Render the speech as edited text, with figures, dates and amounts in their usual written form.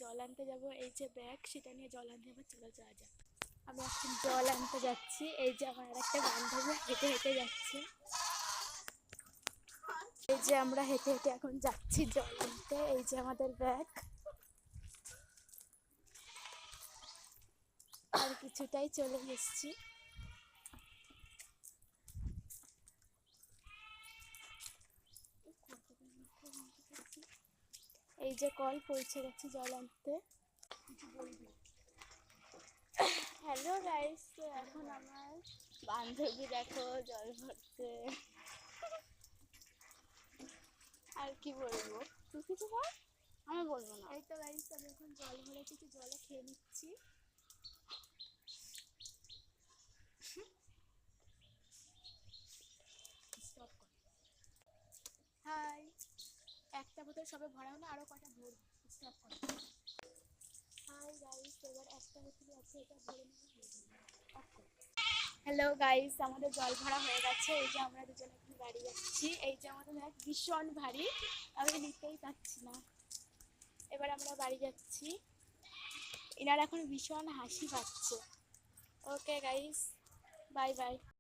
জল আনতে যাব। এই যে ব্যাগ, সেটা নিয়ে জল আনতে হবে। চলো যাওয়া যাক। আমি এখন জল আনতে যাচ্ছি। এই যে আমার একটা বান্ধবী হেঁটে হেঁটে যাচ্ছে। এই যে আমরা হেঁটে হেঁটে এখন যাচ্ছি জল আনতে। এই যে আমাদের ব্যাগ। আর কিছুটাই চলে এসেছি। এই যে কল পৌঁছে গেছি জল আনতে। হ্যালো গাইস, তো এখন আমার বান্ধবী দেখো জল ভরতে। আর কি বলবো, তুই কিছু বল। আমি বলবো না। এই তো গাইস, আমি এখন জল ভরে কিছু জলে খেয়ে নিচ্ছি। হাই, একটা বোতল সবে ভরা হলো, আরো কটা ভর। স্টপ করো। হাই গাইস, এবার একটা বোতল আছে, এটা ভরে নেবো। হ্যালো গাইস, আমাদের জল ভরা হয়ে গেছে। এই যে আমরা দুজনে এখন বাড়ি যাচ্ছি। এই যে আমাদের ব্যাগ ভীষণ ভারী, আমি নিতেই পারছি না। এবার আমরা বাড়ি যাচ্ছি। এনার এখন ভীষণ হাসি পাচ্ছে। Okay guys, bye bye.